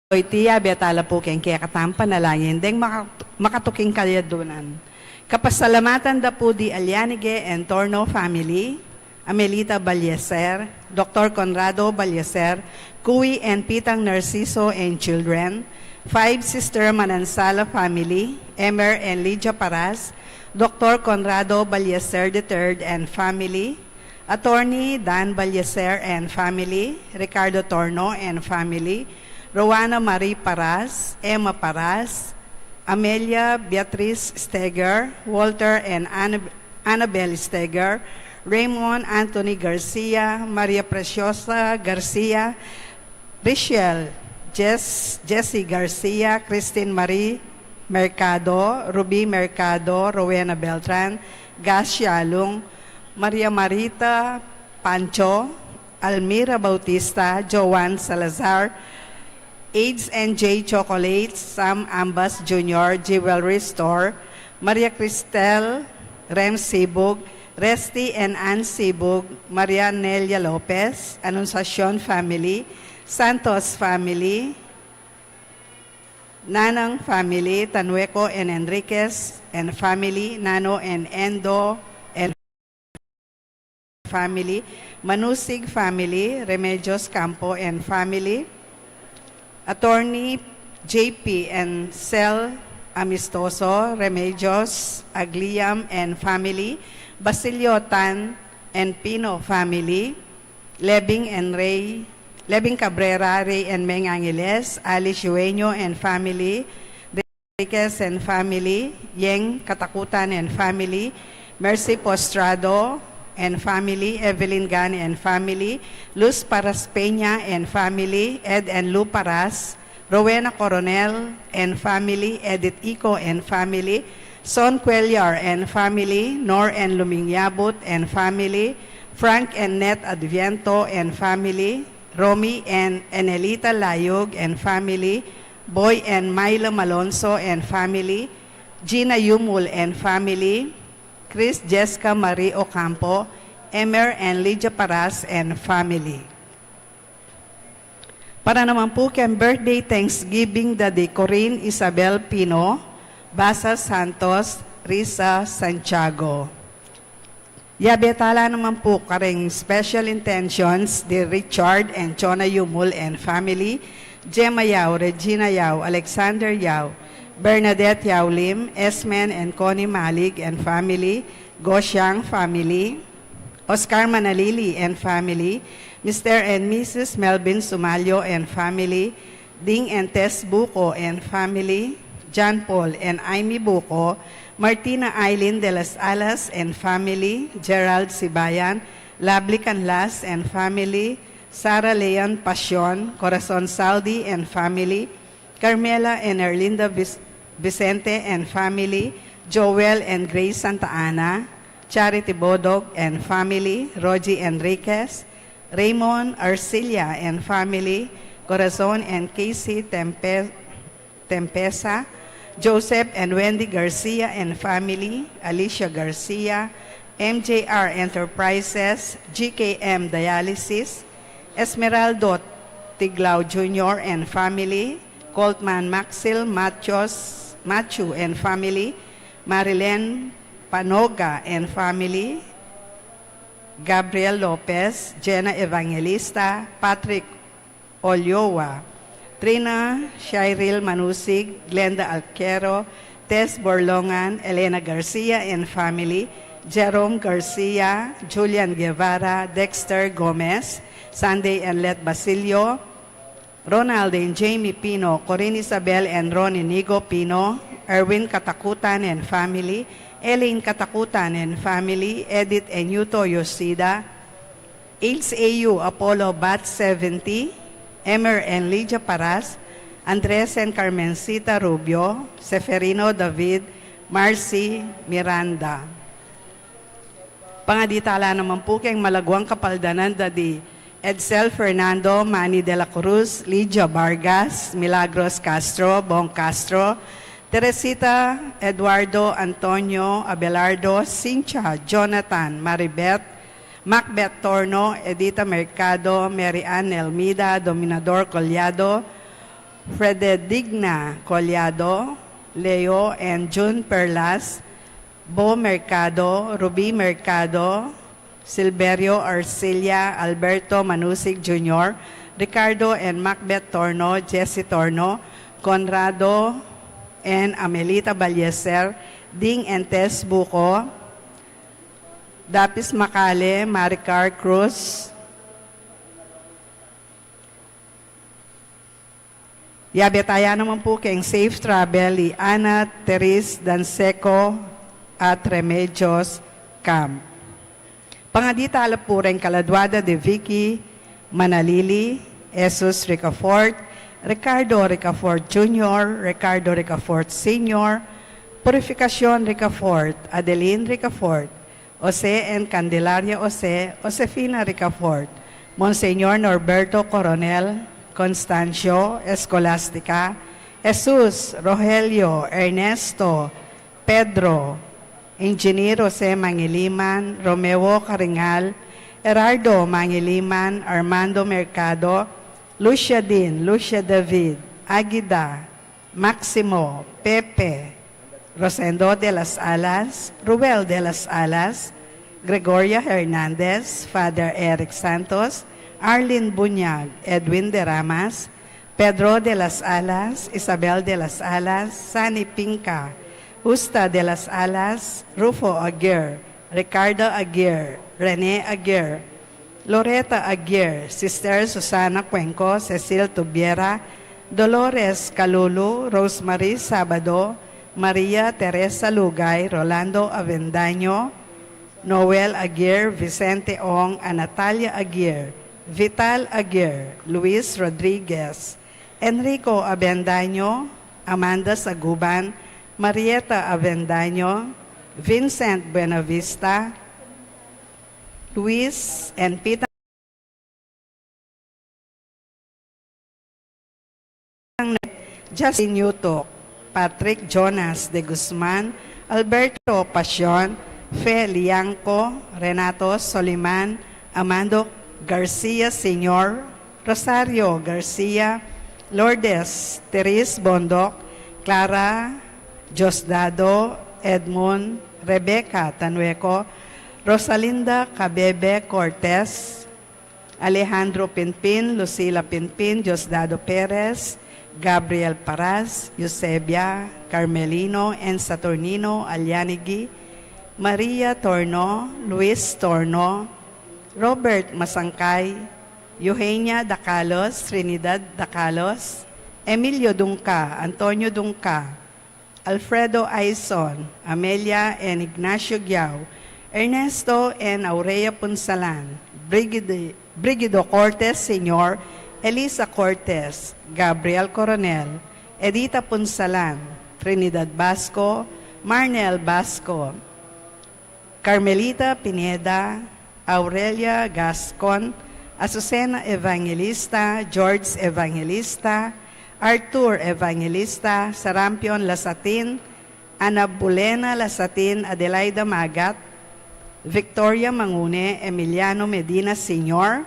Tiya betala po keng kaya katampan na langin, deng makatuking kalyadunan. Kapasalamatan da po di Alianige and Torno family, Amelita Balyeser, Dr. Conrado Balyeser, Kui and Pitang Narciso and children, 5 Sister Manansala family, Emer and Lydia Paras, Dr. Conrado Balyeser III and family, Attorney Dan Balyeser and family, Ricardo Torno and family, Rowana Marie Paras, Emma Paras, Amelia Beatriz Steger, Walter and Annabel Steger, Raymond Anthony Garcia, Maria Preciosa Garcia, Richelle Jessie Garcia, Christine Marie Mercado, Ruby Mercado, Rowena Beltran, Gas Yalong, Maria Marita Pancho, Almira Bautista, Joanne Salazar, AIDS and J Chocolates, Sam Ambas Jr., Jewelry Store, Maria Cristel, Rem Sibug, Resty and Ann Sibug, Maria Nelia Lopez, Anunciacion family, Santos family, Nanang family, Tanueco and Enriquez and family, Nano and Endo and family, Manusig family, Remedios Campo and family, Attorney JP and Cel Amistoso, Remedios Agliam and family, Basilio Tan and Pino family, Lebing and Lebing Cabrera, Ray and Meng Angeles, Alice Yueño and family, Enriquez and family, Yeng Katakutan and family, Mercy Postrado and family, Evelyn Gan and family, Luz Paras Peña and family, Ed and Lu Paras, Rowena Coronel and family, Edith Ico and family, Son Cuellar and family, Nor and Lumingyabut and family, Frank and Net Adviento and family, Romy and Enelita Layog and family, Boy and Milo Malonzo and family, Gina Yumul and family, Chris Jessica Marie Ocampo, Emer and Lydia Paras and family. Para naman po kay birthday Thanksgiving Daddy Corinne Isabel Pino, Basa Santos, Risa Santiago. Yabetala naman po karing special intentions di Richard and Chona Yumul and family, Gemma Yao, Regina Yao, Alexander Yao, Bernadette Yao Lim, Esmen and Connie Malig and family, Gosyang family, Oscar Manalili and family, Mr. and Mrs. Melvin Sumalyo and family, Ding and Tess Buco and family, John Paul and Amy Buco, Martina Eileen de las Alas and family, Gerald Sibayan, Lovely Canlas and family, Sarah Leon Pasion, Corazon Saudi and family, Carmela and Erlinda Vicente and family, Joel and Grace Santa Ana, Charity Bodog and family, Rogie Enriquez, Raymond Arcilia and family, Corazon and Casey Tempesa, Joseph and Wendy Garcia and family, Alicia Garcia, MJR Enterprises, GKM Dialysis, Esmeraldo Tiglao Jr. and family, Coltman Maxil Matthew and family, Marilyn Panoga and family, Gabriel Lopez, Jenna Evangelista, Patrick Oliowa, Trina Shairil Manusig, Glenda Alquero, Tess Borlongan, Elena Garcia and family, Jerome Garcia, Julian Guevara, Dexter Gomez, Sunday and Let Basilio, Ronald and Jamie Pino, Corinne Isabel and Ron Inigo Pino, Erwin Katakutan and family, Elaine Katakutan and family, Edith and Yuto Yosida, Ails AU Apollo Bat 70, Emer and Lydia Paras, Andres and Carmencita Rubio, Seferino David, Marcy Miranda. Pangaditala naman po kayong malagwang kapaldanan dadi Edsel Fernando, Manny de la Cruz, Lydia Vargas, Milagros Castro, Bong Castro, Teresita Eduardo Antonio Abelardo, Cynthia Jonathan Maribeth, Macbeth Torno, Edita Mercado, Mary Ann Elmida, Dominador Collado, Frededigna Collado, Leo and June Perlas, Bo Mercado, Ruby Mercado, Silverio Arcilia, Alberto Manusig Jr., Ricardo and Macbeth Torno, Jesse Torno, Conrado and Amelita Balyeser, Ding and Tess Buco, Dapis Macale, Maricar Cruz, yabetaya naman po kayong safe travel ni Ana Teres Danseco at Remedios Camp. Pangadita alapureng Kaladwada de Vicky Manalili, Jesus Ricafort, Ricardo Ricafort Jr., Ricardo Ricafort Sr., Purificación Ricafort, Adeline Ricafort, Jose and Candelaria Jose, Josefina Ricafort, Monseñor Norberto Coronel, Constancio Escolastica, Jesus, Rogelio, Ernesto, Pedro, Engineer Jose Mangiliman, Romeo Caringal, Gerardo Mangiliman, Armando Mercado, Lucia Din, Lucia David, Aguida, Maximo, Pepe, Rosendo de las Alas, Ruel de las Alas, Gregoria Hernandez, Father Eric Santos, Arlene Bunyag, Edwin de Ramas, Pedro de las Alas, Isabel de las Alas, Sani Pinca, Justa de las Alas, Rufo Aguirre, Ricardo Aguirre, Rene Aguirre, Loretta Aguirre, Sister Susana Cuenco, Cecil Tubiera, Dolores Calulu, Rosemary Sabado, Maria Teresa Lugay, Rolando Avendaño, Noel Aguirre, Vicente Ong, Natalia Aguirre, Vital Aguirre, Luis Rodriguez, Enrico Avendaño, Amanda Saguban, Marieta Avendaño, Vincent Buenavista, Luis and Peter Justin Yutok, Patrick Jonas de Guzman, Alberto Pasion, Fe Lianco, Renato Soliman, Amando Garcia Sr., Rosario Garcia, Lourdes Teres Bondoc, Clara Diosdado, Edmund, Rebecca Tanueco, Rosalinda Cabebe Cortez, Alejandro Pinpin, Lucila Pinpin, Diosdado Perez, Gabriel Paraz, Eusebia Carmelino, and Saturnino Alianigi, Maria Torno, Luis Torno, Robert Masangkay, Eugenia Dacalos, Trinidad Dacalos, Emilio Dungca, Antonio Dungca, Alfredo Aison, Amelia and Ignacio Giao, Ernesto and Aurea Punsalan, Brigido Cortez Sr., Elisa Cortez, Gabriel Coronel, Edita Punsalan, Trinidad Basco, Marnel Basco, Carmelita Pineda, Aurelia Gascon, Azucena Evangelista, George Evangelista, Arthur Evangelista, Sarampion Lasatin, Ana Bulena Lasatin, Adelaida Magat, Victoria Mangune, Emiliano Medina Sr.,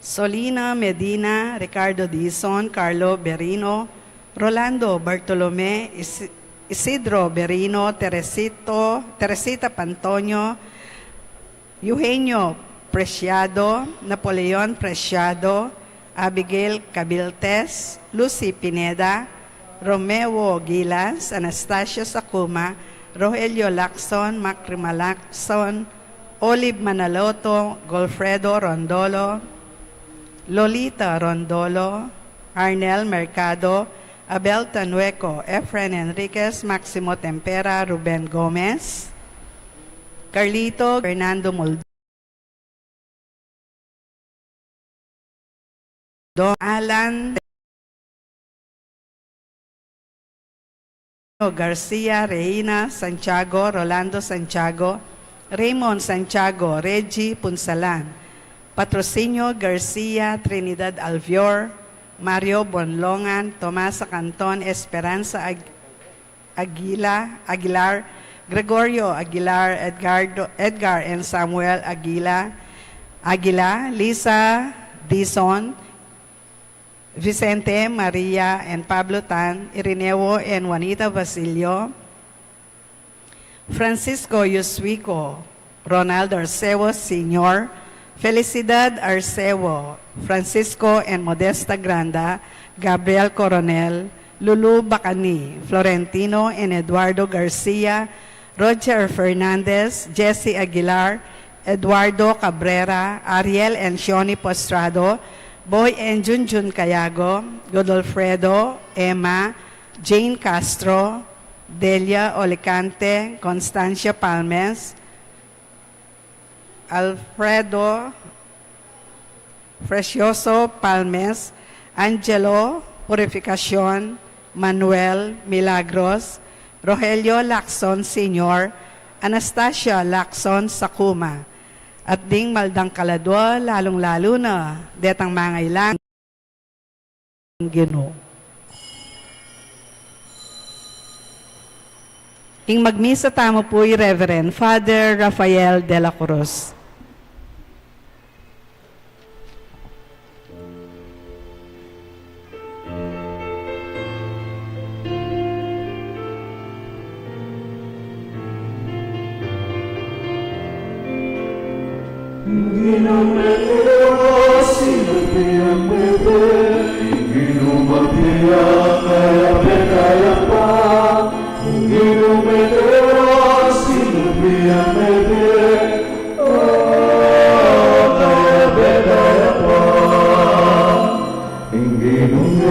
Solina Medina, Ricardo Dizon, Carlo Berino, Rolando Bartolome, Isidro Berino, Teresita Pantonio, Eugenio Preciado, Napoleon Preciado, Abigail Cabiltes, Lucy Pineda, Romeo Gilas, Anastasia Sakuma, Rogelio Lacson, Macrima Lacson, Olive Manaloto, Golfredo Rondolo, Lolita Rondolo, Arnel Mercado, Abel Tanueco, Efren Enriquez, Maximo Tempera, Ruben Gomez, Carlito Fernando Moldo, Alan Garcia, Reina Santiago, Rolando Santiago, Raymond Santiago, Reggie Punsalan, Patrocinio Garcia, Trinidad Alvior, Mario Bonlongan, Tomasa Canton, Esperanza Aguilar, Gregorio Aguilar, Edgar and Samuel Aguila, Lisa Dizon, Vicente, Maria, and Pablo Tan, Irineo and Juanita Basilio, Francisco Yuswico, Ronaldo Arceo Sr., Felicidad Arceo, Francisco and Modesta Granda, Gabriel Coronel, Lulu Bacani, Florentino and Eduardo Garcia, Roger Fernandez, Jesse Aguilar, Eduardo Cabrera, Ariel and Shoni Postrado, Boy and Junjun Cayago, Godolfredo, Emma, Jane Castro, Delia Olicante, Constancia Palmes, Alfredo Precioso Palmes, Angelo Purificacion, Manuel Milagros, Rogelio Lacson Sr., Anastasia Lacson Sakuma, at ding maldang kaladwa, lalong-lalo na, detang mga ilang Ginoo. Ing magmisa tamo po'y Reverend Father Rafael de la Cruz.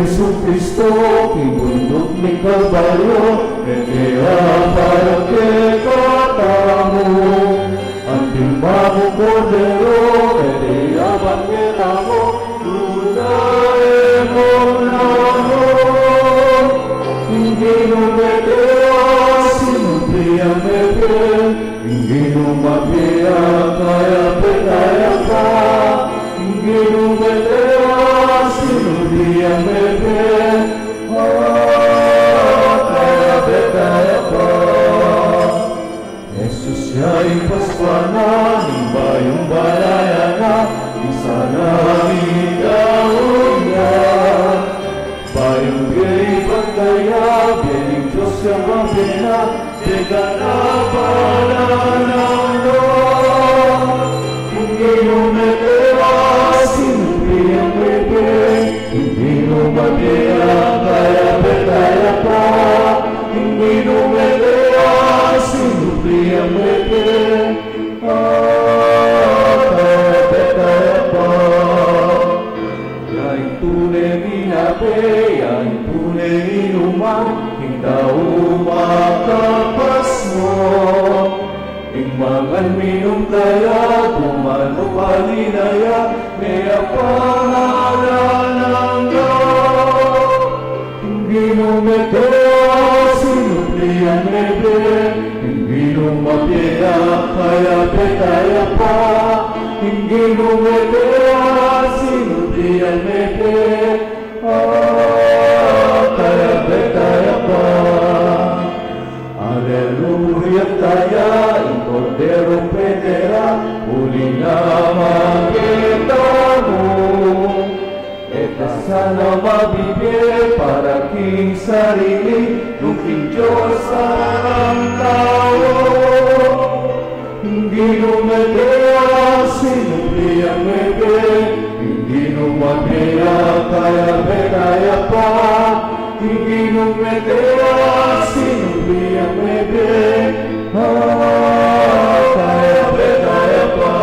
Jesucristo, ibundok ni Kalbaryo, kaya para kekatamu. Anting bago kordero, kaya bangetamu, lunae mo namo. Hindi numedea, sinupia mebe, hindi numapia, kaya petaya pa. Hindi numedea, sinupia mebe, kaya petaya pa. Jesus siya'y Paskwana, ng bayong balayana, isa namin gawin niya. Bayong biya'y pagkaya, biya'y Diyos siyang mabina, teka na pala ng Lord. Hindi numedera, sinupli ang bebe, hindi numabia, kaya betaya pa. Hindi numedera, sinupli ang bebe, kaya betaya pa. Yain tunay minabe, yain tunay inuman, hindaw makapas mo. Ingmangan minum daya, kumano palinaya, may pangalan ng Diyos. Hindi numedea, sinupli ang bebe, hindi numapia, kaya betaya pa. Hindi numedea, sinupli ang bebe, kaya betaya pa. Aleluya tayo, ang Kordero Pedera, huli na makita mo. Eta sana mabibigay para king sarili, yung king Diyos ang tao. Hindi numedea, sinupli ang bebe, hindi numapia, kaya betaya pa. Hindi numedea, sinupli ang bebe, kaya betaya pa.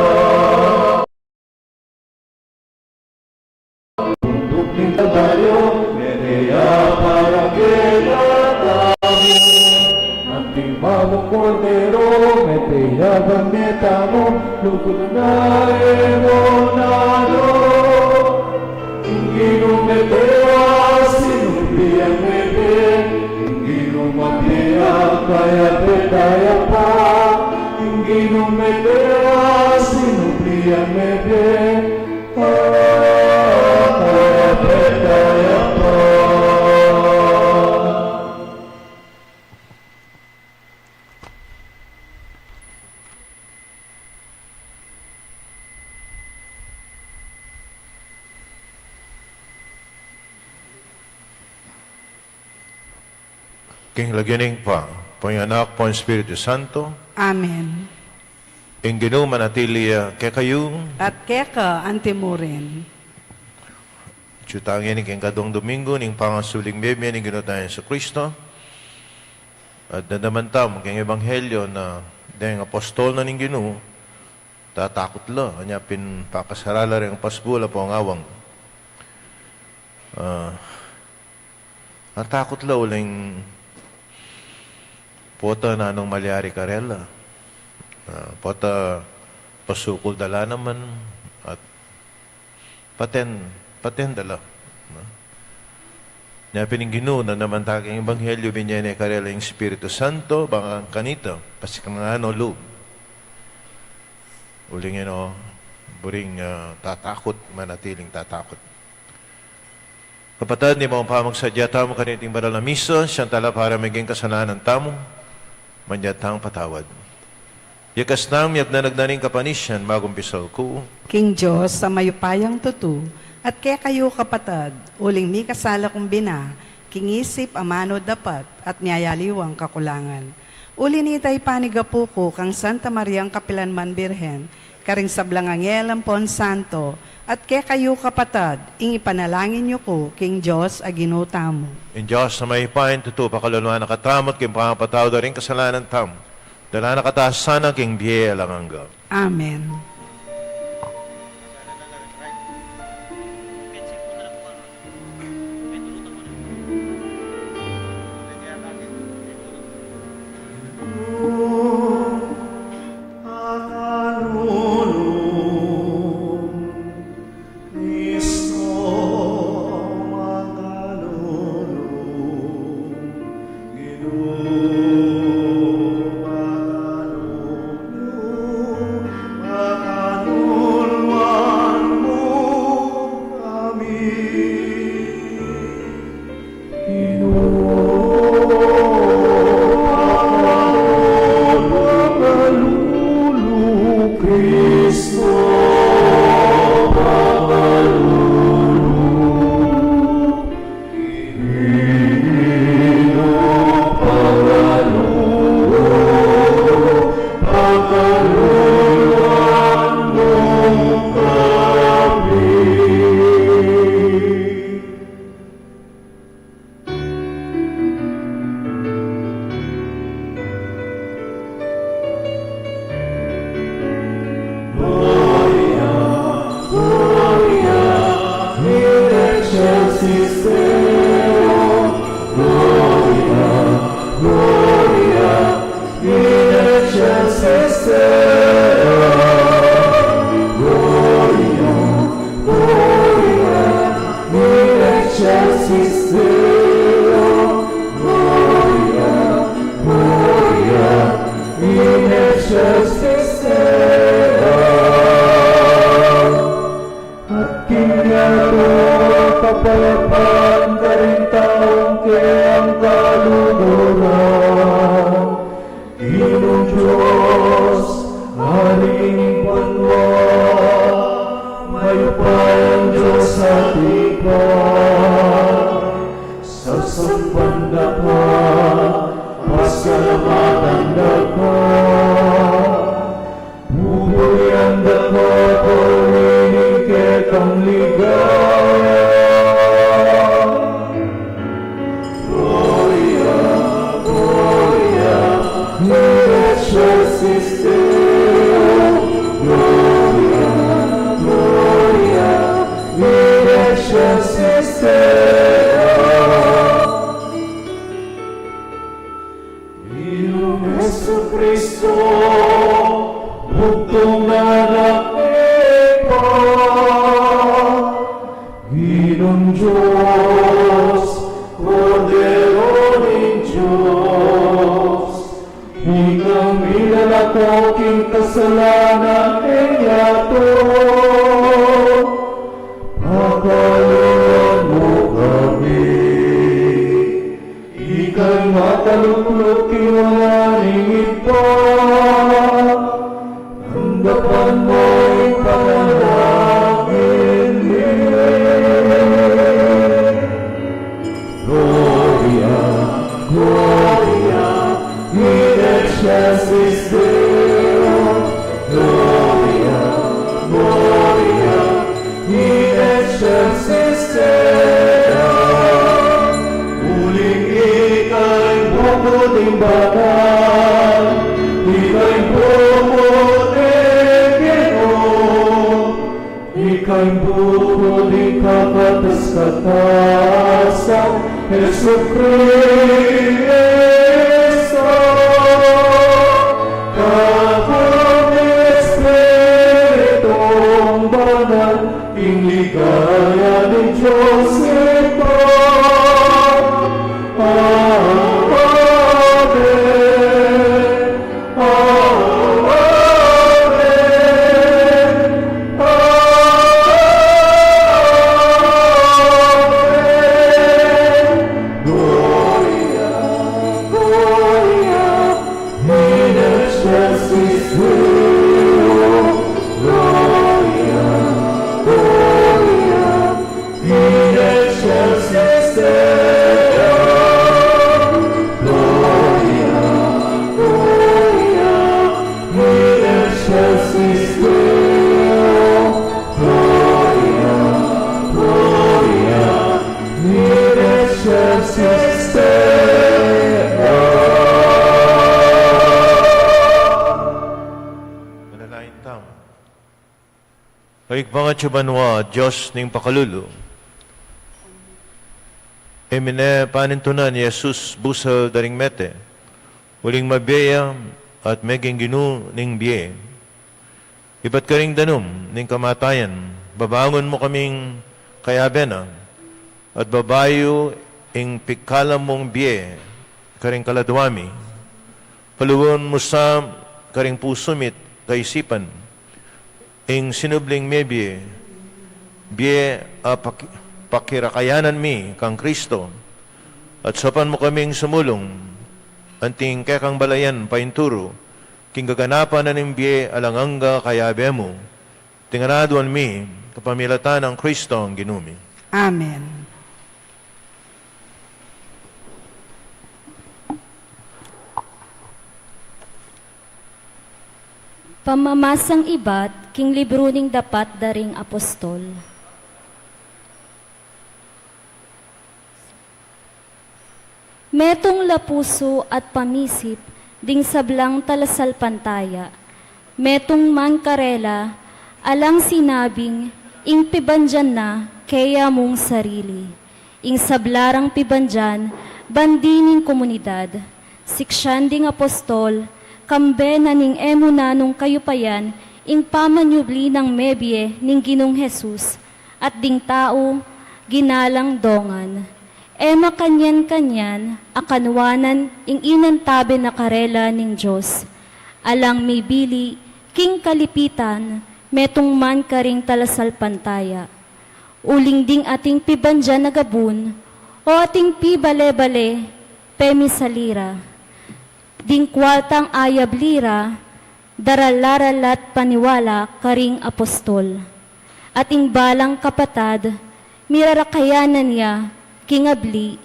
Bundok ng Kalbaryo, medea para kinatamu. Anting mamo kordero, medea bandeta mo, lugod na emonado. Hindi numedea, sinupli ang bebe, hindi numapia, kaya betaya pa. Hindi numedea, sinupli ang bebe, kaya betaya pa. King lagyaning pa, Panganak po ang Espiritu Santo, Amen. ing Ginoo manatili kay kayo, At keka antimurin. Tsutangin ing kadong Domingo, ning pangasuling bebya ning Ginoo tayo sa Kristo. At nadaman tam, king Ebanghelyo na dahil apostol na ning Ginoo, tatakot la, kanya pinpakasarala rin ang pasbula po ang awang. Natakot la uling pota na anong malyari karela. Pota pasukol dala naman at paten dala. Niya pininggino na naman taking Ebanghelyo binyene karela yung Espiritu Santo baka kanito pasikangano loob. Uling buring tatakot, manatiling tatakot. Kapatid, ni mo pamagsadya tamo kaniting banal na misa, siyang tala para maging kasalanan tamo, manyatang patawad. Yakas nang miyag na nagdaning kapanisyan, magumpisaw ko. King Diyos sa mayupayang tutu, at kaya kayo kapatad, uling mi kasala kong bina, kingisip amano dapat, at niyayaliwang kakulangan. Uli nitay panigapu ko kang Santa Mariang Kapilanman Birhen, karing sablang angelam pon santo, at kaya kayo kapatad, ing ipanalangin niyo ko, King Diyos aginutamo. In Diyos na may pain, tuto pakaluluan nakatamot, king pangapataw da rin kasalanan tam. Dala nakataas sana king biye lang hangga. Amen. Kapayapaan ka rin taong kayang kaluluran. Ginong Diyos, Haring Panwa, mayupayang Diyos sa tipan. Sa sampanda ka, pasalamatan dako. Bubuyan dako, purinig ketang ligaya. Jesucristo, bugtong na nakipa, Ginong Diyos, Kordero ng Diyos, Ikaw minalakoking kasalanan inyato, pakaluan mo kami, Ika'y mataluklok kiwalaning ito, hanggapan mo'y panalangin Gloria, Gloria. excelsis Deo, Gloria, Gloria, in excelsis Deo. Muling ika'y puputing banal, ika'y puputing Ginoo, ika'y puputing kakatas-katasan, Jesu Cristo. Kapag Espiritong banal, ing ligaya ni Diyos ito. Manalangin tayo. Kaigpang at subanwa, Diyos ning pakalulu. Emine panintunan ni Jesus busal daring mete. Uling mabiya at meging ginu ning biye. Ibat ka ring danum ning kamatayan. Babangon mo kaming kayabena. At babayo ing pikalam mong biye. Karing kaladwami. Paluon mo sa karing pusumit kaisipan. Ing sinubling me biye. Biye pakirakayanan mi kang Kristo. At sopan mo kaming sumulong. Anting kekang balayan painturo. King gaganapan na ning biye alanganga kayabe mo. Tinganaduan mi kapamilatan ng Kristo ang ginumi. Amen. Pamamasang ibat, king libro ning dapat daring apostol. Metong lapuso at pamisip, ding sablang talasal pantaya. Metong man karela, alang sinabing, ing pibandyan na, kaya mong sarili. Ing sablarang pibandyan, bandining komunidad. Siksyan ding apostol, kambe na ning emuna nung kayupayan, ing pamanyubli ng mebye ning Ginong Jesus, at ding tao, ginalang dongan. Ema kanyan-kanyan, akanwanan, ing inantabe na karela ning Diyos. Alang may bili, king kalipitan, metong man karing talasal pantaya. Uling ding ating pibandyan na gabun, o ating pibale-bale, pemisalira. Ding kwatang ayab lira, daralaralat paniwala karing apostol. At ing balang kapatad, mirarakayanan niya, kingabli,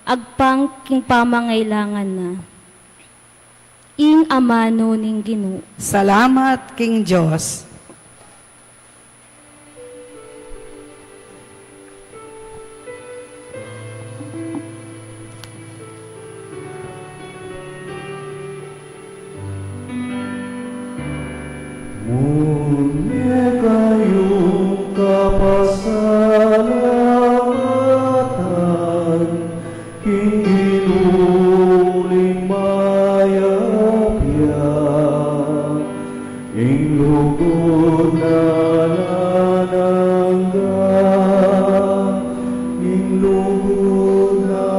agpang king pamangailangan na. Ing amano ning Ginoo. Salamat, King Diyos. Munye kayong kapasalamatan, king inuling mayapya, ing lugod na nanangga, ing lugod na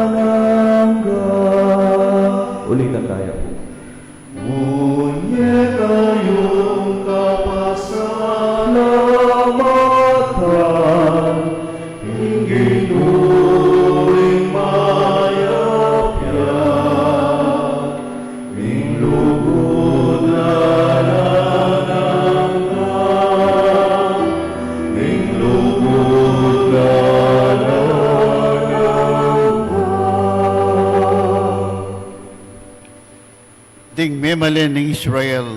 nanangga. Uling na tayo. Munye kayong kapasalamatan, Ginuring mayapya, ing lugod na nanangga, ing lugod na nanangga. ding memalen ng Israel,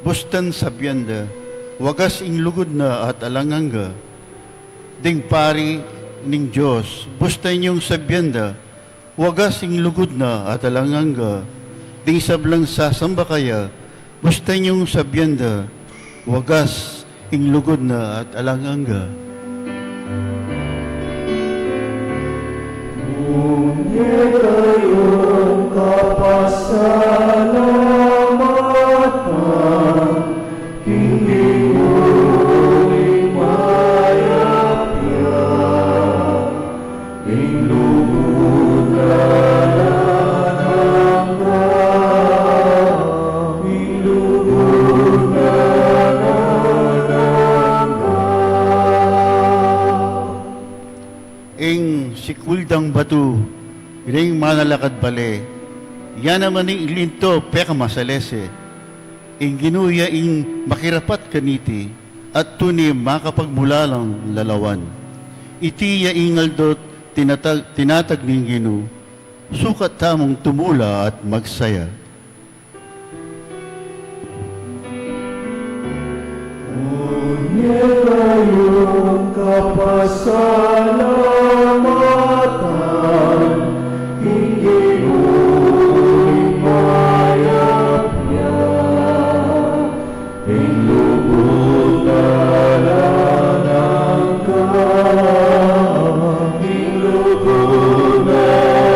bustan sabyanda, wagas ing lugod na at alanganga, ding pari ning Diyos, bustan yung sabyanda, wagas ing lugod na at alanganga, ding sablang sasamba kaya, bustan yung sabyanda, wagas ing lugod na at alanganga. Ngunit kayong kapasalamatan, hindi muling mayapya, inlugod na lang ka, inlugod na lang ka. Ing sikuldang batu, ring manalakad bale, yan naman ing ilinto peka masalese, ing ginuya ing makirapat kaniti, at tuni makapagmulalang lalawan. Itiya ingaldot tinatag ning ginu, sukat tamong tumula at magsaya. Ngunit kayong kapasalamatan, hindi muling mayapya, inlubog na lang ka, inlubog na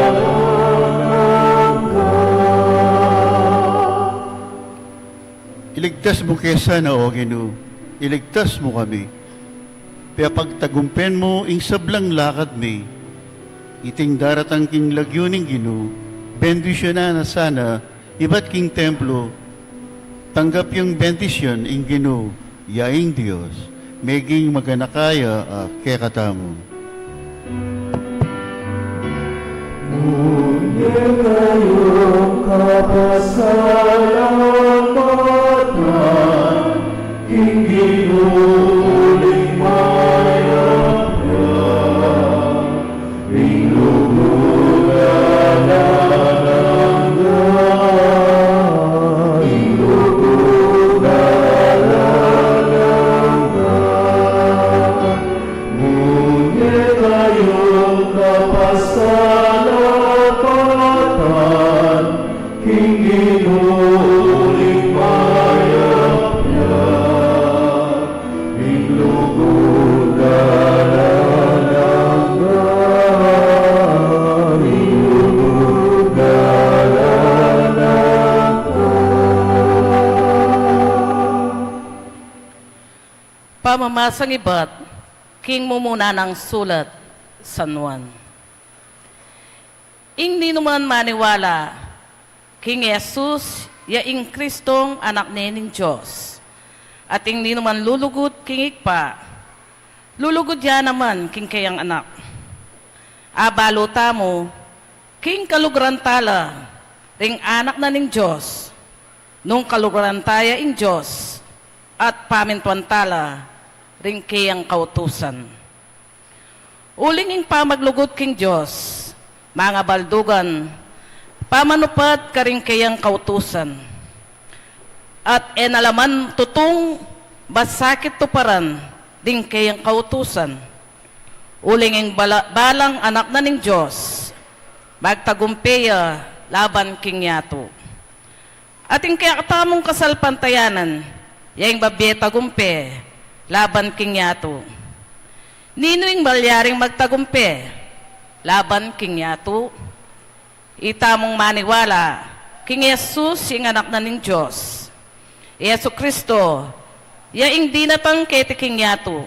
lang ka. Iligtas mo kesa na o Ginu, iligtas mo kami. Kaya pagtagumpen mo ing sablang lakad mi, iting daratang king lagyuning Ginu, bendisyonan na sana iba't king templo, tanggap yung bendisyon ing Ginu, yaing Diyos, meging maganakaya kekatamo. Ngunit kayong kapasalamatan, hindi muling mayapya, inlubog na lang ka, inlubog na lang ka. Ngunit kayong kapasalamatan, hindi muling mayapya, inlubog na lang ka, inlubog na lang ka. Pamamasang iba't, king mo muna ng sulat, San Juan. Ing naman maniwala, King Jesus, yaing Kristong anak ning Diyos. At ing naman lulugod king ikpa, lulugod yan naman king kayang anak. Abaluta mo, king kaluguran tala, ring anak na ning Diyos, nung kaluguran taya ing Diyos, at pamintuan tala, ring kayang kautusan. Uling ing pamaglugod king Diyos, mga baldugan, pamanupat ka rin kayang kautusan. At enalaman tutong basakit tuparan din kayang kautusan. Uling ing balang anak na ning Diyos, magtagumpeya laban king yato. At ing kaya katamong kasalpantayanan, yaing babyeta gumpe, laban king yato. Nino ing balyaring magtagumpe, laban king yato. Itamong maniwala, king Jesus, yung anak na ning Diyos. Yesu Kristo, yaing dinatang kete king yato.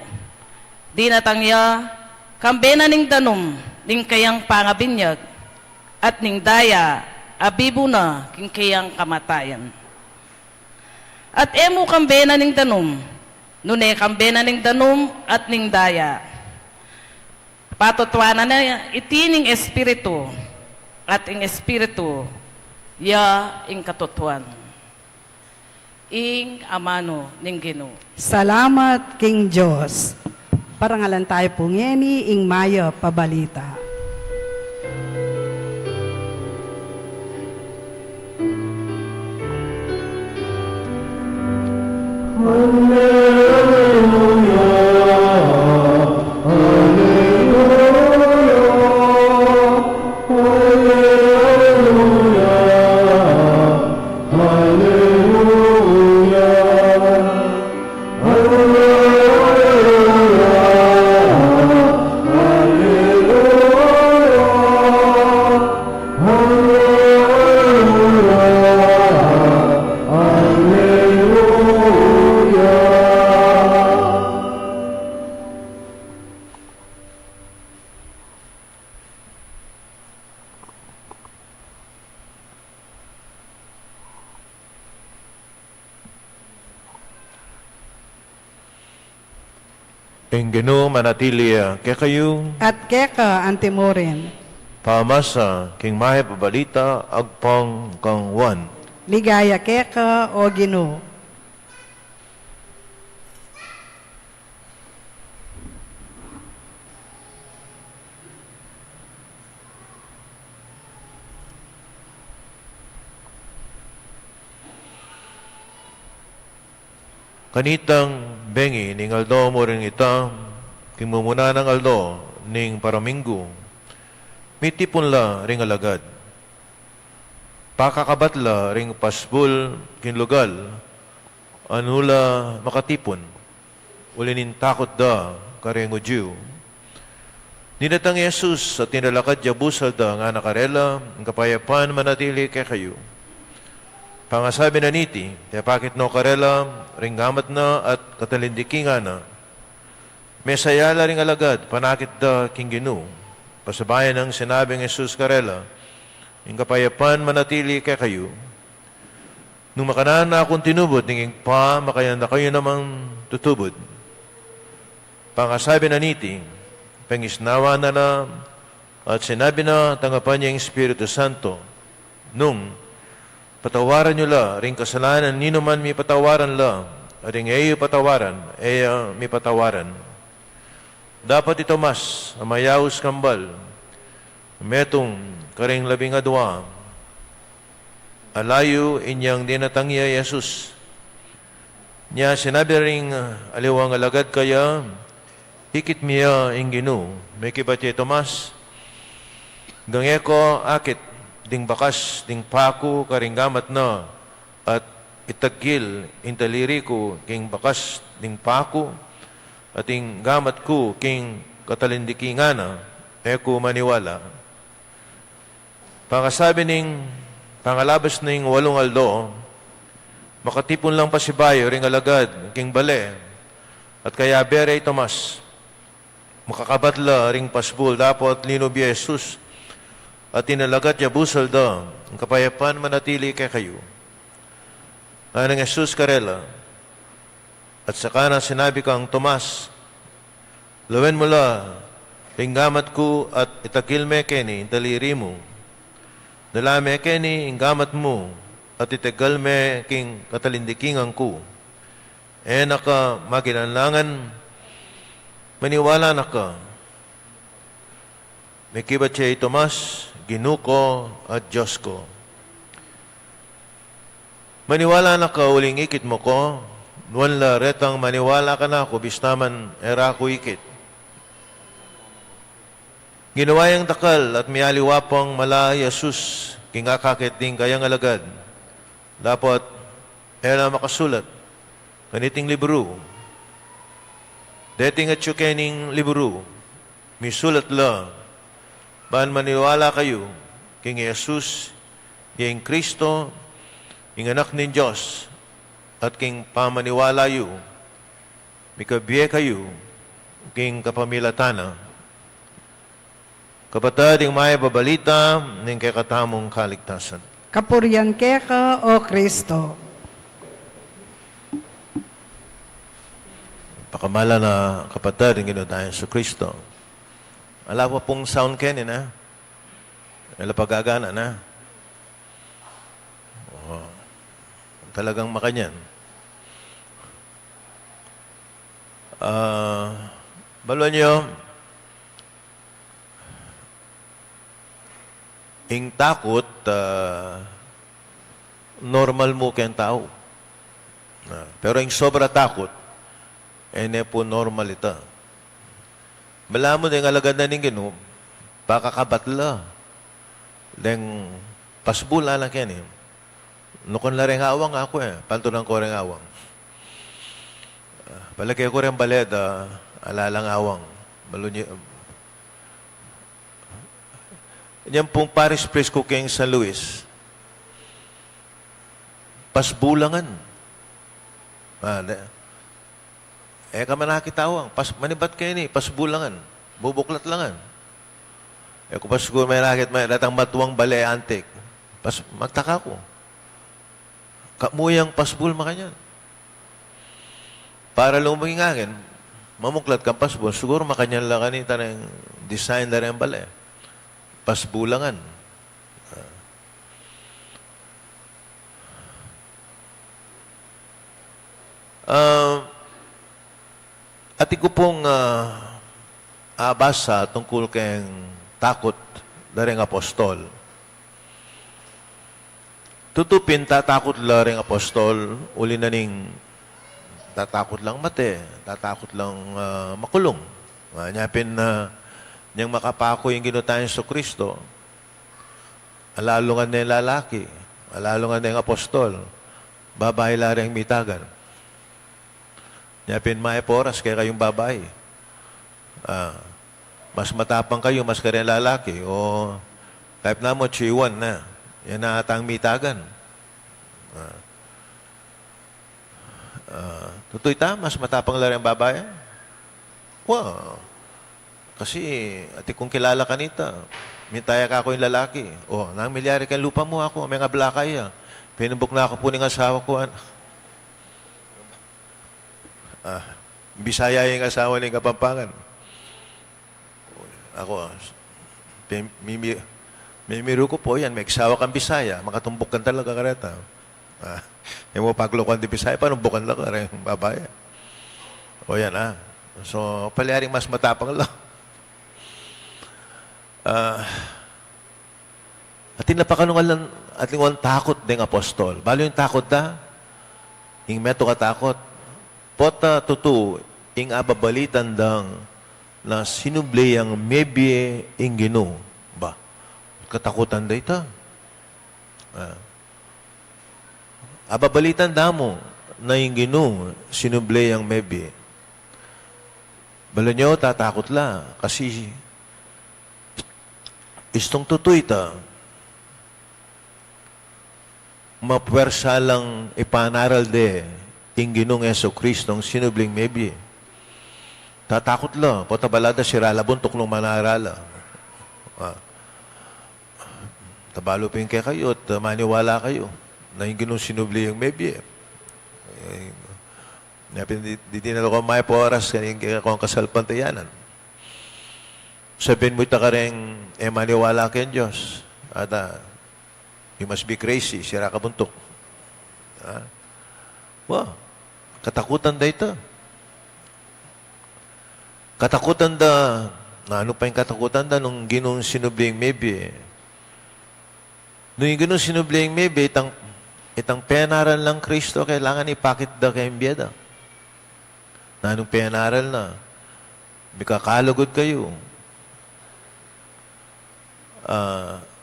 Dinatang ya, kambena ning danum, ning kayang pangabinyag, at ning daya, abibo na, king kayang kamatayan. At emo kambena ning danum, nune kambena ning danum at ning daya. Patutwanan na itining espiritu, at ing espiritu, ya ing katutuan. Ing amano ning Ginoo. Salamat, King Diyos. Parangalan tayo po ngeni, ing maya pabalita. Ing Ginoo manatili kay kayo at keka antimurin. pamasa king mahe pabalita agpang kang wan. Ligaya keka o Ginoo. Kanitang bengi ning aldo mo rin ita, king mumuna ng aldo ning paraminggo, mitipon la ring alagad. Pakakabatla ring pasbul kinlugal, anula makatipon, ulinin takot da karengo Diyo. Ninatang Yesus at tinalakad jabusal da nga nakarela, ang kapayapan manatili kay kayo. Pangasabi na niti, pakit no karela, ringgamat na at katalindikinga na. Mesayala ring alagad, panakit da king Ginoo. Pasabayan ng sinabing Jesus karela, yung kapayapan manatili kay kayo. Nung makanan na akong tinubod, ninging pa, makayan na kayo namang tutubod. Pangasabi na niti, pangisnawa na na, at sinabi na tangapan niya yung Espiritu Santo, nung patawaran nyo la, ring kasalanan, nino man may patawaran la, at ring eyo patawaran, may patawaran. Dapat ito mas, amayaos kambal, metong karing labing adwa, alayo inyang dinatangya Yesus. Niya sinabi ring aliwang alagad kaya, hikit miya ing Ginoo, may kibatya Tomas, gangeko akit, ding bakas, ding paku, karinggamat na, at itagil, intaliri ko, king bakas, ding paku, at ing gamat ko, king katalindikingana, eko maniwala. Pangasabi ning, pangalabas ning walong aldo, makatipon lang pa si Bayo, ring alagad, king bale, at kaya bere Tomas, makakabatla, ring pasbul, dapat lino bi Jesus, at tinalagat niya busal da, ang kapayapan manatili kay kayo. Anang Jesus karela, at saka na sinabi kang Tomas, lawen mo la, pinggamat ko at itakil me keni, taliri mo. Dalame keni, inggamat mo, at itagal me king katalindikingan ko. Naka maginanlangan, maniwala na ka. May kibat siya Tomas, Ginoo ko at Diyos ko. Maniwala na ka, uling ikit mo ko, nuwan la retang maniwala ka na ako, bistaman era ko ikit. Ginawayang dakal at mialiwapang mala Jesus, kingakakit din kayang alagad. Dapat era makasulat, kaniting libro. Dating at syukening libro, misulat la, baan maniwala kayo, king Jesus, king Kristo, king anak ni Diyos, at king pamaniwala yu, mikabiye kayo, king kapamilatana. Kapatid, yung may babalita, ng kakatamong kaligtasan. Kapurian keka o Kristo. Pakamala na kapatid, yung ginutayan sa Kristo. Ala pa pong sound kenin, ha? Ala pagagana na. Oh, talagang makanyan. Balon nyo, ing takot, normal mo kayang tao. Pero ing sobra takot, ene po normal ita. Bala mo din alagad na ning Ginoo, pakakabatla. Deng pasbula lang yan eh. Nukon la rin awang ako eh. Pantunan ko rin awang. Palagay ko rin baled, alalang awang. Yan pong Paris Place Cooking San Luis. Pasbulangan. Ka manakitawang, manibat kayo ni, pasbulangan, bubuklat langan. Kung pas siguro may nakit, may datang matuwang bale, antik, magtaka ko. Kamuyang pasbul makanyan. Para lumingangin, mamuklat kang pasbol, siguro makanyang lang kanita ng design na rin bala. Pasbulangan. At ko pong abasa tungkol kayong takot na rin apostol. Tutupin, tatakot la rin apostol, uli na ning tatakot lang mate, tatakot lang makulong. Nyapin na niyang makapako yung ginutayan sa Kristo, alalo nga na yung lalaki, alalo nga na yung apostol, babae la rin mitagan. Nyapin maiporas kaya kayong babae. Mas matapang kayo, mas kaya lalaki, o kahit na mo, chiwan na. Yan na atang mitagan. Tutoy ta, mas matapang lang ang babae? Wow. Kasi, ati kung kilala ka nita, mintaya ka ako yung lalaki. O, nang milyari kang lupa mo ako, may nga blakay ya. Pinubok na ako po ng asawa ko. Bisaya yung asawa ng Kapampangan. Ako, mimiro ko po yan, may asawa kang Bisaya, makatumbok kan talaga kareta. Yung mo paglokan di Bisaya, panumbukan lang ka rin, babae. O yan So, paliaring mas matapang lang. Atin napakanungal lang, ating walang takot ng apostol. Balo yung takot na, yung meto katakot. Pota tutu, ing ababalitan dang na sinuble ang mebye ing Ginoo. Ba? Katakutan da ita. Ababalitan damo na ing Ginoo sinuble ang mebye. Balo nyo, tatakot la. Kasi istong tutoy ta. Mapwersa lang ipanaral de ing Ginoong Jesucristo ang sinubling mebye. Tatakot la. Potabalada sirala buntok ng manarala. Tabalo pa yung kaya kayo at maniwala kayo na yung Ginoong sinubli yung mebye. Di tinalo ko may poras kaya kung kasalpantayanan. Sabihin mo ita ka rin maniwala kayo Diyos. At you must be crazy. Sira ka buntok. Wow. Katakutan da ito. Katakutan da, na ano pa yung katakutan da nung Ginoong sinubling maybe. Nung yung Ginoong sinubling maybe, itang penaran lang Kristo, kailangan ipakit da kayong biyada. Na anong penaral na, may kakalugod kayo.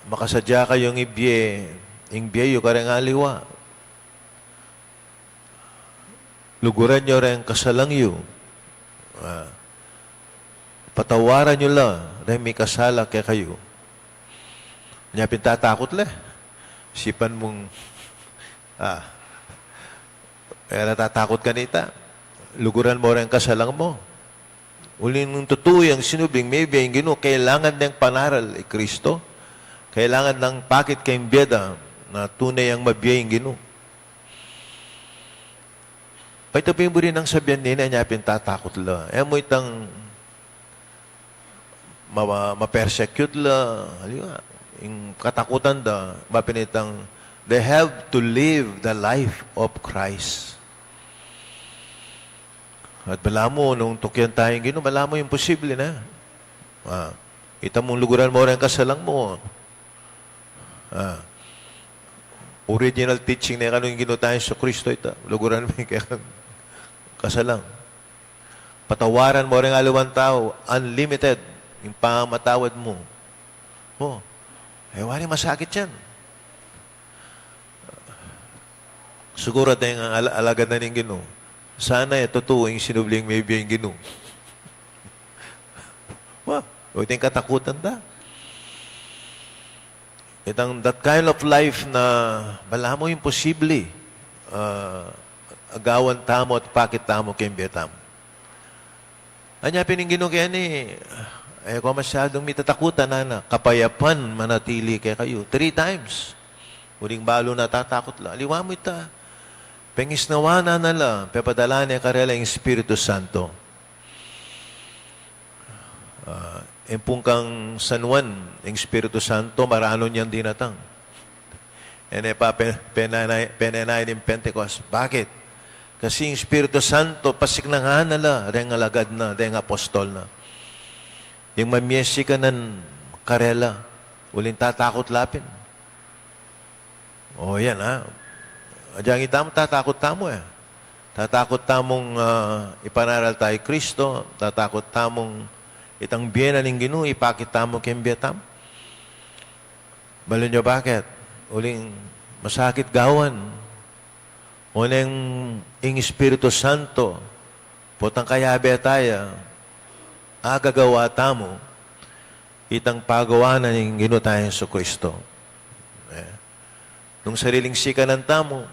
Makasadya kayong ibye yung kareng aliwa. Luguran nyo rin kasalangyo. Patawaran nyo lang rin may kasala kaya kayo. Kanya pintatakot le. Sipan mong kaya natatakot ka nita. Luguran mo rin kasalang mo. Uli nung tutuwi ang sinubing maybe ang Ginoo, kailangan ng panaral Kristo. Kailangan ng pakit kayong biyada na tunay ang mabiyay ang Ginoo. Paitapin mo rin ang sabihan nila niya pintatakot la. Mo itang ma-persecute la. Halika, yung katakutan da, mapinitang they have to live the life of Christ. At bala mo, nung tukyan tayong Ginoo, bala mo yung posible na. Kita mong luguran mo rin kasalang mo. Original teaching na kanong Ginoo tayo sa Kristo ito. Luguran mo yung kasalang. Patawaran mo rin alawang tao, unlimited, yung pangamatawad mo. Wala masakit yan. Siguro tayong alagad na ng Ginoo. Sana totoo yung sinubling maybe yung Ginoo. Ito yung katakutan da. Itang that kind of life na bala mo yung posible. Agawan tamo at pakit tamo kayong biyatamo. Anya pininggino kaya ni, kung masyadong may tatakutan na kapayapan manatili kaya kayo. 3 times. Huling balo na tatakot la. Aliwa mo ita. Pengis nawana na la, pepadala niya karela yung Espiritu Santo. Yung pong kang San Juan, yung Espiritu Santo, marano niyang dinatang. Penanay ng Pentecost. Bakit? Kasi yung Espiritu Santo, pasiknangan nala, rin alagad na, rin apostol na. Yung mamyesi ka ng karela, uling tatakot lapin. O yan ha. Diyan itamo, tatakot tamo eh. Tatakot tamong ipanaral tayo Kristo, tatakot tamong itang biyena ng Ginoo, ipakit tamo kembiyatam. Balo nyo bakit? Uling masakit gawan. Unang ing Espiritu Santo, potang kayabe tayo, agagawa tamo, itang pagawa na ng Ginoo tayo sa Kristo. Nung sariling sika ng tamo,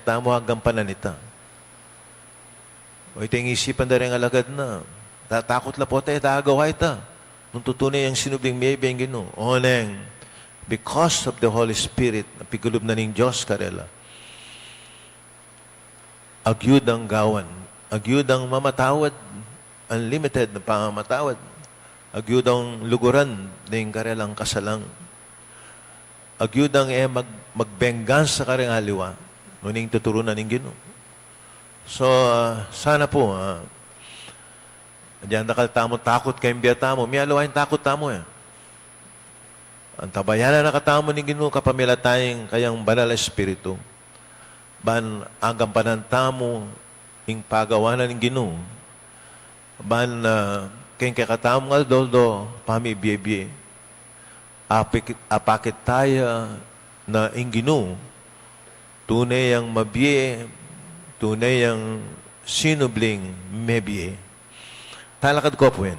tamo hanggang pananita. O ito yung isipan na rin alagad na, tatakot la po tayo, tagagawa ita. Nung tutunay ang sinubling may biyang Ginoo. Oneng, because of the Holy Spirit, napigulob na ng Diyos karela. Agyud ang gawan, agyud ang mamatawad, unlimited na pangamatawad, agyud ang luguran ng karelang kasalang, agyud ang magbenggan sa kareng aliwa, nuning tuturunan ng Ginoo. So, sana po, diyan nakal tamo, takot kayong biya tamo, may alawain takot tamo eh. Ang tabayanan na katamo ng Ginoo, kapamila tayong kayang banal na espiritu, ban hanggang panantamo, yung pagawanan ng Ginoo, ban kayong kakatamo nga doldo, pamibiyebye, apakit tayo na yung Ginoo, tunay ang mabiye, tunay ang sinubling mebye. Talakad ko po yan.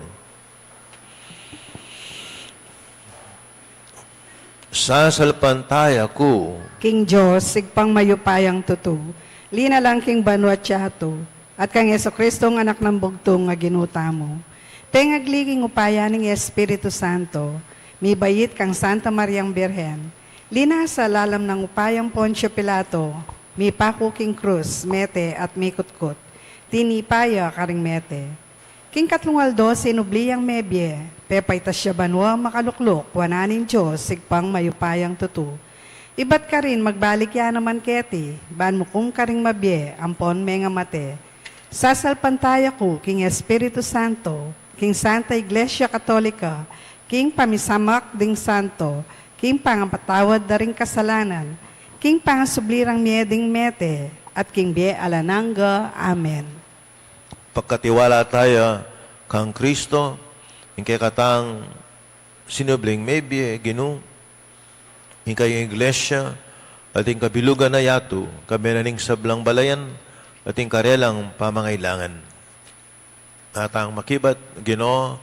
Sasalpantaya ko, King Diyos, sigpang mayupayang tutu, lina lang king banwat siyato, at kang Yeso Kristong anak ng bugtong nga ginuta mo. Tengagliging upaya ng Espiritu Santo, mi bayit kang Santa Mariang Birhen, lina sa lalam ng upayang Poncio Pilato, mi pakuking krus, mete at mi kutkot, tinipaya karing mete. King katlungaldo, sinubliyang mebye, pepay tasya banwa makaluklok, wananin Diyos, sigpang mayupayang tutu. Ibat ka rin, magbalik yan naman keti, ban mo kung karing mabye, ampon menga mate. Sasalpantaya ko, King Espiritu Santo, King Santa Iglesia Katolika, King pamisamak ding santo, King pangapatawad da ring kasalanan, King pangasublirang mieding mete, at King bie alananga. Amen. pagkatiwala tayo kang Kristo, yung kay katang sinubling maybe, Ginoo, yung kay iglesia, at yung kabilugan na yato, kami na ning sablang balayan, at yung karelang pamangailangan. At ang makibat, Ginoo,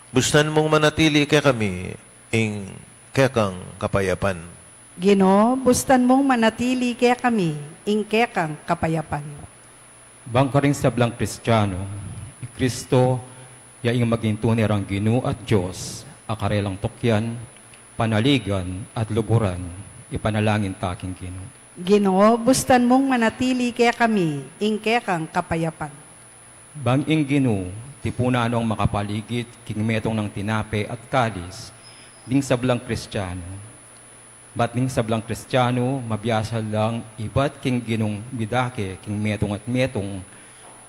bustan mong manatili kay kami, ing kekang kapayapan. Ginoo, bustan mong manatili kaya kami, ingkekang kapayapan. Bangkaring sablang Kristiyano, Kristo, yaing maging tunay ang Ginoo at Diyos, akarelang tukyan, panaligan at luguran, ipanalangin taking Ginoo. Ginoo, bustan mong manatili kaya kami, ingkekang kapayapan. Banging Ginoo, tipuna anong makapaligid, king metong ng tinape at kalis, ding sablang Kristiyano. Ba't ning sablang Kristiyano, mabiyasa lang, iba't king ginong bidake, king metong at metong,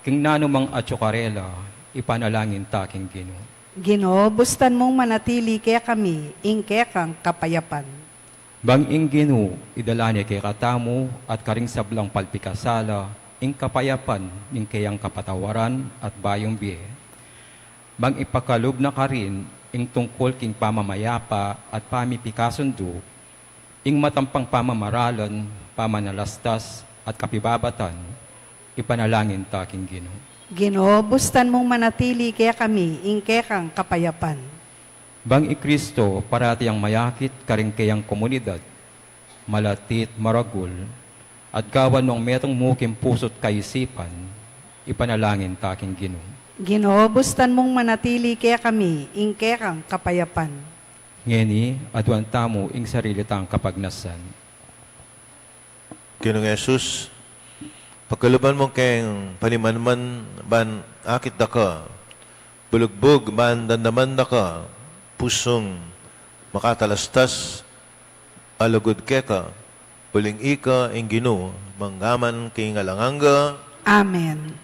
king nanumang atsukarela, ipanalangin taking Ginoo. Ginoo, bustan mong manatili kaya kami, ingkekang kapayapan. Banging Ginoo, idala niya kay katamo at karing sablang palpikasala, ing kapayapan, ning kayang kapatawaran at bayong biye. Bang ipakalob na karin, ing tungkol king pamamayapa at pamipikasundo, ing matampang pamamaralan, pamanalastas at kapibabatan, ipanalangin taking Ginoo. Ginoo, bustan mong manatili kaya kami, ingkekang kapayapan. Bang Kristo, parati ang mayakit karing kayang komunidad, malatit maragul, at gawan ng metong mukim puso't kaisipan, ipanalangin taking Ginoo. Ginoo, bustan mong manatili kaya kami, ingkekang kapayapan. Ngeni, adwan tamo ing sarili tang kapagnasan. Ginoong Jesus, pagkaluban mo kayong panimanman ban akit da ka, Bulugbog, mandan ka, pusong makatalastas, alugod keka, puling ika, ing Ginoo, manggaman king alanganga. Amen.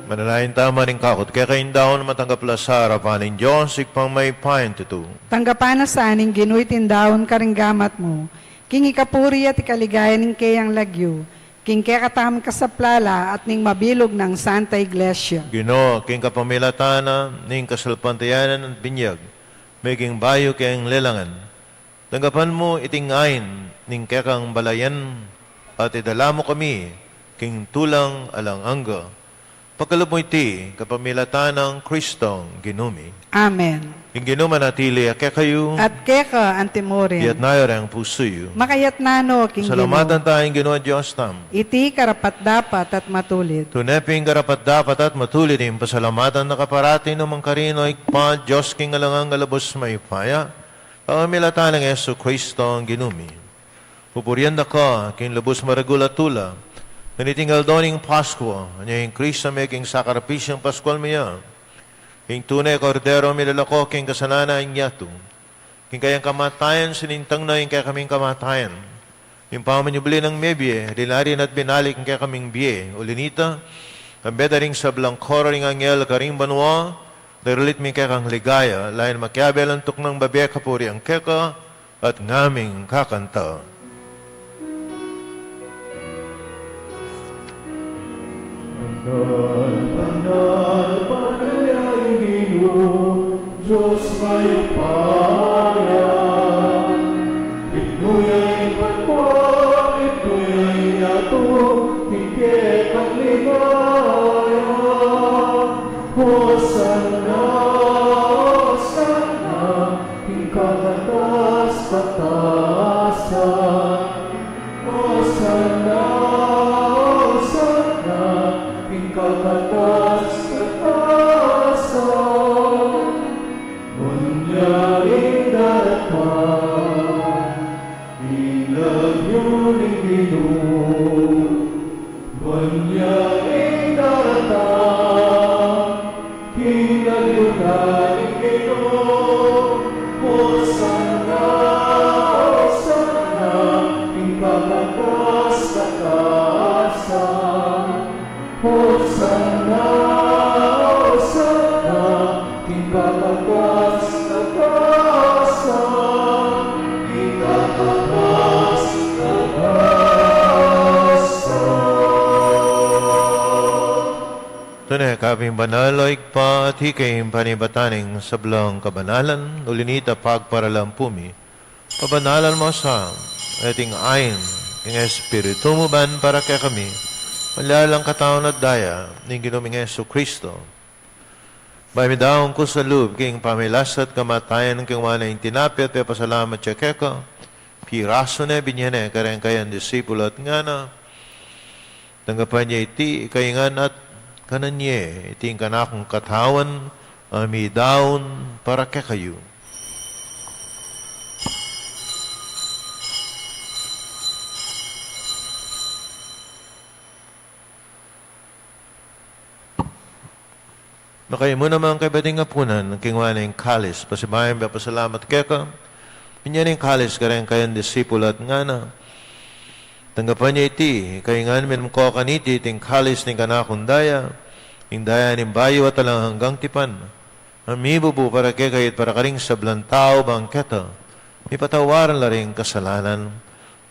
Mananayin tama rin kakot, kaya kayong daon matanggap la sa harapan ng Diyos, ikpang may pain tutu. Tanggapana sa aning ginuy tindawon karinggamat mo. King ikapuri at ikaligayan ng kayang lagyo. King kaya katam kasaplala at ning mabilog ng Santa Iglesia. Ginoo, king kapamilatana, ning kasalpantayanan at binyag, maging bayo kayang lelangan. Tanggapan mo itingayin, ning kekang balayan, at idala mo kami, king tulang alang angga. Pagkalub mo iti, kapamilatan ng Kristong ginumi. Amen. Ing ginuman atili ake kayo, At keka antimorin. iyat nayo ang pusoyo. Makayat nano king Salamatan Ginoo. tayong Ginoo Diyos tam. Iti karapat dapat at matulid. Tuneping karapat dapat at matulit yung pasalamatan na kaparati ng mga karino ikpa, Diyos king alangang galabos may paya, pamilatan ng Yesu Kristo ang ginumi. Pupurianda ka, king labos maragulatula, nanitinggal doning Pasko, anya yung Kristo may king sakarapisyang Paskal miya, king tunay kordero milalako, king kasanana ang yato, king kayang kamatayan, sinintang na yung kaya kaming kamatayan, yung pamanyubli ng mebye, dilarin at binalik kaya kaming biye. Ulinita, ang bedaring sa blangkora ring angel karing banwa, darilit mi kaya kang ligaya, lain makiabel ang tuknang babiya kapuri ang keka, at ngaming kakanta. Tunay kaping banaloy pa at hikayong panibataning sablang kabanalan, ulinita pagparalampumi, pabanalan mo sa ating ayin, king Espiritu mo ban para kaya kami, malalang kataon at daya, ning ginuming Yesu Kristo. Bay midaong ko sa loob, king pamilasat kamatayan ng king wana yung tinapit, pe pasalamat siya keka, piraso na binyane, kareng kayan disipulo at nga na, tanggapan niya iti, ikaingan at kananye, iting kanakong katawan, ami daon para kekayo. Makaya mo naman kay bading apunan, ng kingwana yung kalis, pasibayan ba pasalamat keka, pinyan yung kalis, kareng kayan disipulo at nga na, tanggapan niya iti, kaingan min ko kaniti, ting kalis ni kanakundaya, ing daya ning bayo at talang hanggang tipan, amibubu para kekayit para karing sablang tao bangketa, may patawaran la rin kasalanan,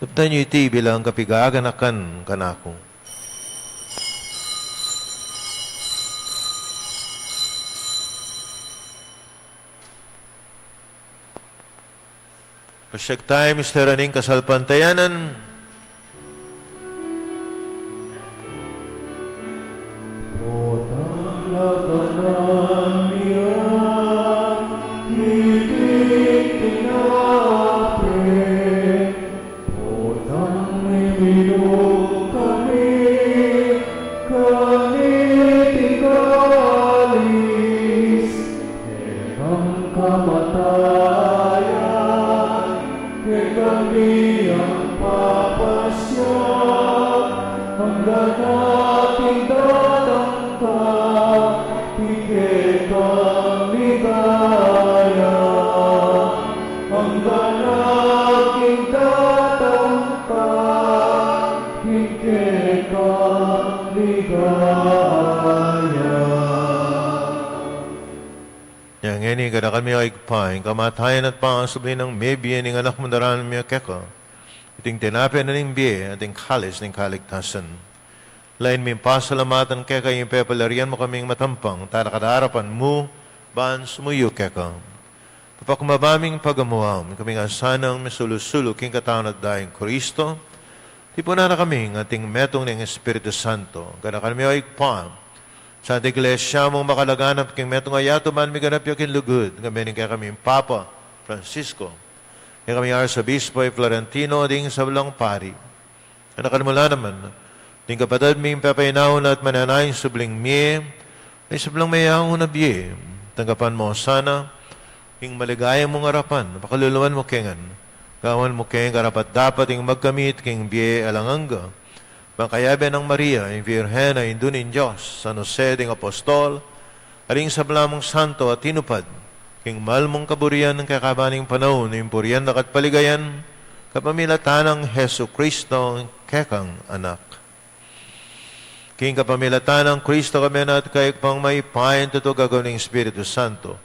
luptan niyo iti bilang kapigaganakan kanako. Pasyag tayo, Mr. Aning kasalpantayanan, yang ini kada kami ay paing kamatayan at pangasubli ng mebiye ning anak mundaran miya keka. Iting tinapin na ning biye ating kalis ning kaligtasan. Lain min pasalamatan keka yung pepalarian mo kaming matampang tara kadarapan mo ban sumuyo keka. Papakumabaming pagamuam kaming asanang misulusulo king katawan at daing Kristo. Tipuna na kami ng ating metong ng Espiritu Santo. Kada kami ay pam. Sa ating iglesia mong makalaganap king metong ayato man mi ganap yakin lugod. Kami kaya kami Papa Francisco. Kaya kami Arsobispo Florentino ding sa walang pari. Kada kanimula naman, ding kapatid mi papainaw at mananayin subling mi, ay sublang mayahong na biye. Tanggapan mo sana, king maligayang mong harapan, pakaluluan mo kengan. Gawan mo keng karapat dapat ing magkamit king biye alanganga. Makayabe ng Maria, yung Virhen ay indunin Diyos, San Jose ding Apostol, aling sablamong santo at tinupad, king malmong kaburian ng kakabaning panahon, yung puriyan na katpaligayan, kapamilatan ng Heso Kristo, kekang anak. King kapamilatan ng Kristo kami na at kayag pang may payan tuto gagawin ng Espiritu Santo,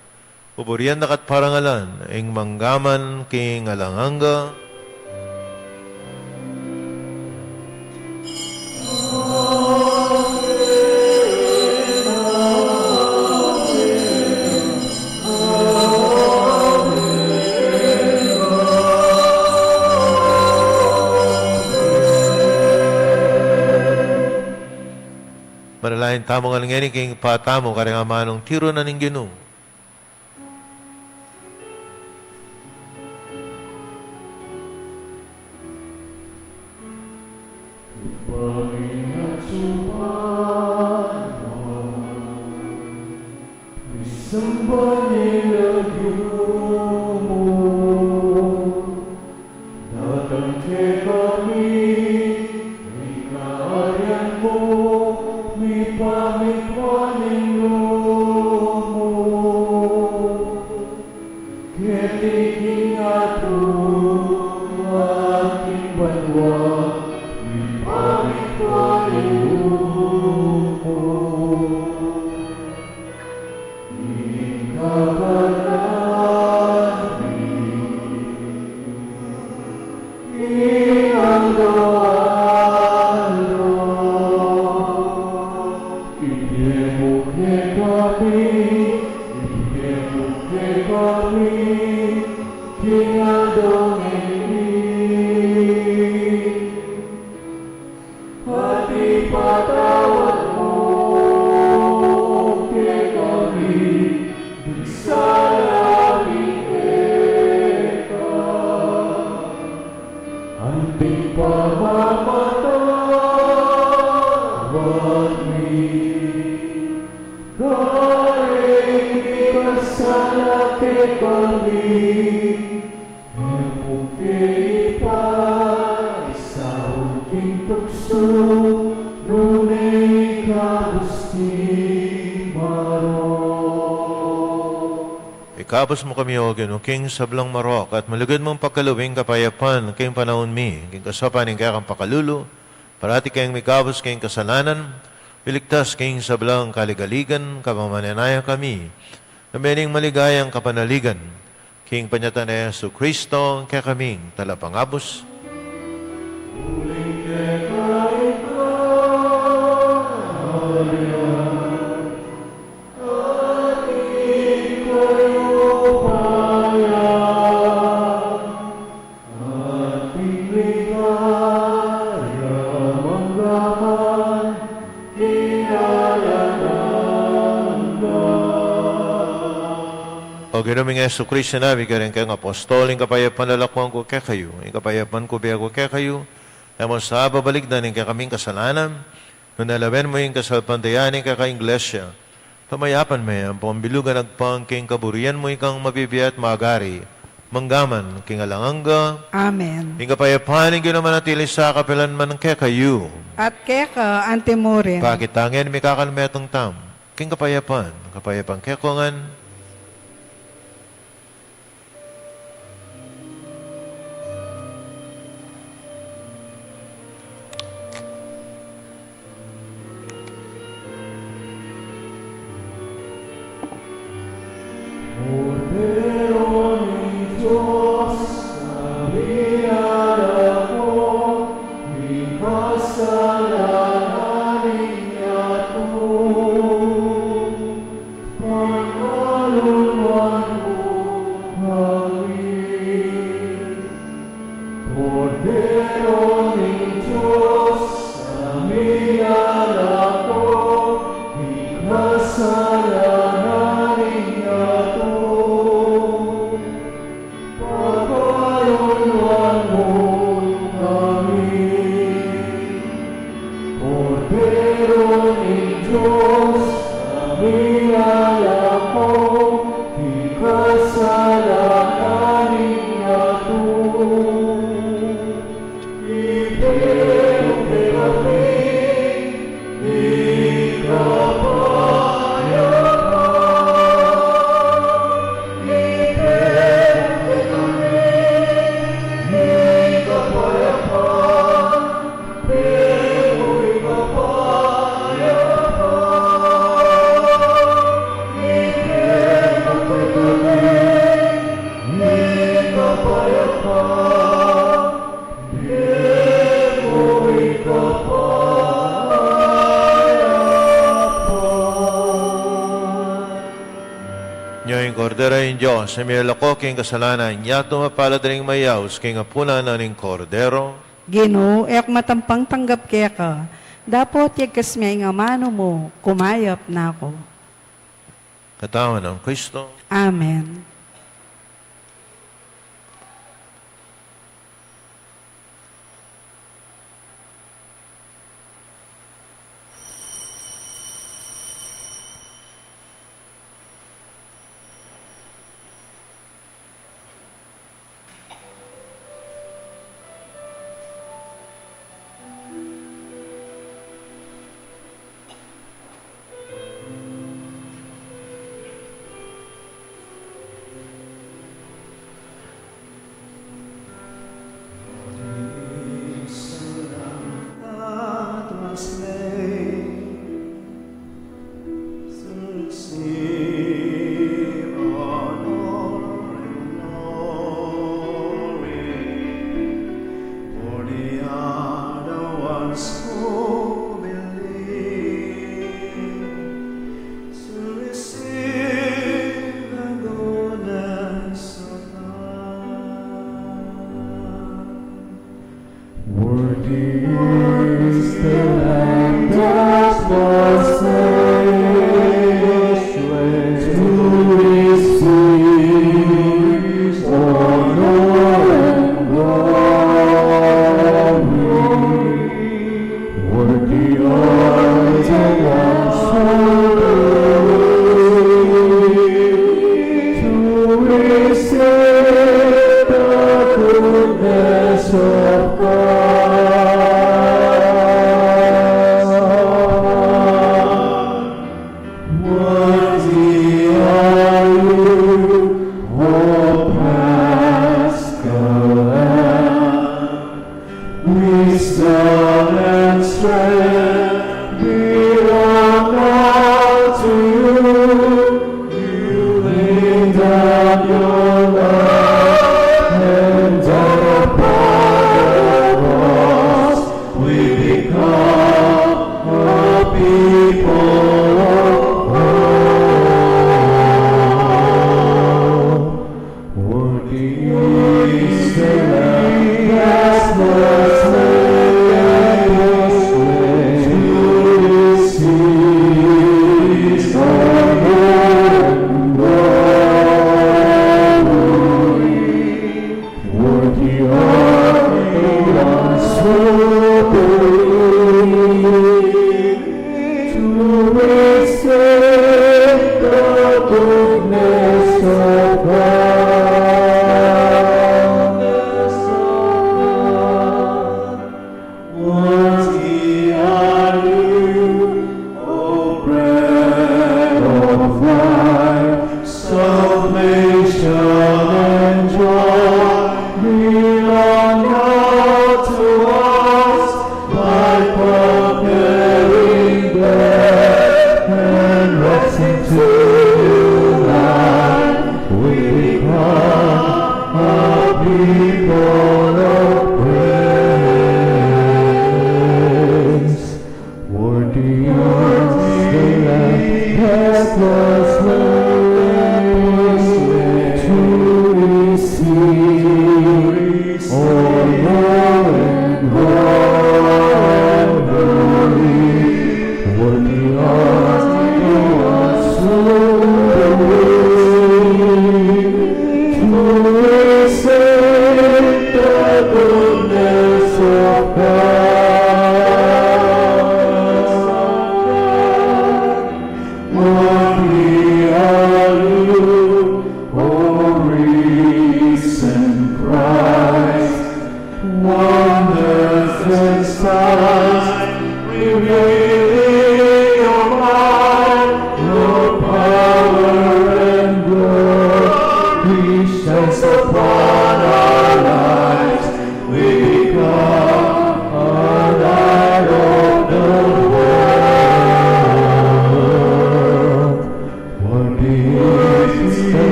pupuriyan na katparangalan, ing manggaman king alanganga, manalahin tamo nga ngani king patamo karang amanong tiro na ning Ginoo. Ikabos mo kami, O Ginoo, king sablang marok, at malugod mong pagkaluwing kapayapan, king panahon mi, king kasapan ng kakang pakalulu, parati kayong mikabos kayong kasalanan, piligtas kayong sablang kaligaligan, kapamananaya kami, na mening maligayang kapanaligan, king panyatan na Yesu Kristo, kaya kaming talapangabos. O ginaming Yesu Kristo nabi ka rin kayong apostol, yung kapayapan lalakwan ko kaya kayo, yung kapayapan ko biya ko kaya kayo, naman sa babalik na ning kaming kasalanan, nung nalawen mo yung kasalpantayanin ka iglesia, pamayapan mo yan, pambilugan agpang king kaburian mo ikang mabibiyat magari, manggaman, king alanganga, Amen. yung kapayapan, yung ginamanatili sa kapilan man kaya kayo, At keka, antemurin. pakitangin, may kakalmetong tam, king kapayapan kekongan, Panginoon, Nyo'y kordero yung Diyos, sa milako king kasalanan, niya tumapalad ring mayaws, king apuna na ning kordero. Ginoo, ek matampang tanggap kaya ka. Dapat yagas may nga mano mo, kumayap na ako. Katawan ng Kristo. Amen. Worthy is the Lamb that was slain.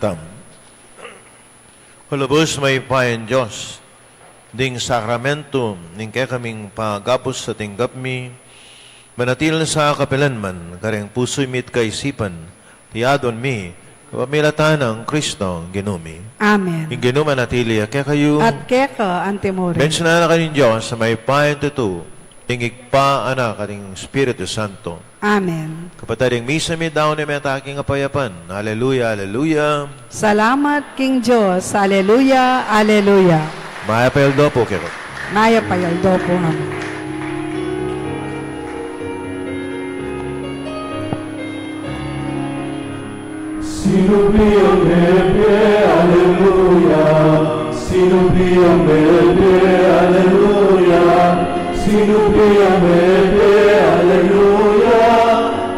dandamantam. Kulubos may payan Diyos, ding sakramento, ning kaya kaming pagapos sa tinggap mi, manatil sa kapilanman, kareng puso'y mit kaisipan, tiyadon mi, kapamilatan ng Kristo, ginumi. Amen. Yung ginuman natili, kaya kayo, At keka antimore. bensyon na kanin Diyos, sa may payan tutu, tingig pa, anak, kating Espiritu Santo. Amen. Kapatading misa mi daw ni metaking apayapan. Hallelujah, hallelujah. Salamat King Diyos. Aleluya, aleluya. Maya peldo po kero. Maya payaldo po nga. Sinubi ang bebe, aleluya. Sinubi ang bebe, aleluya. Sinubi ang bebe, aleluya.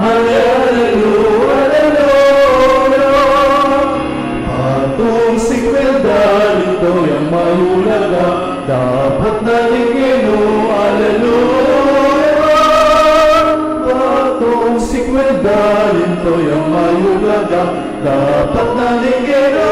Aleluya, aleluya. Atong sikwenda nito yung mahulaga, dapat naligino, aleluya. Atong sikwenda nito yung mahulaga, dapat naligino,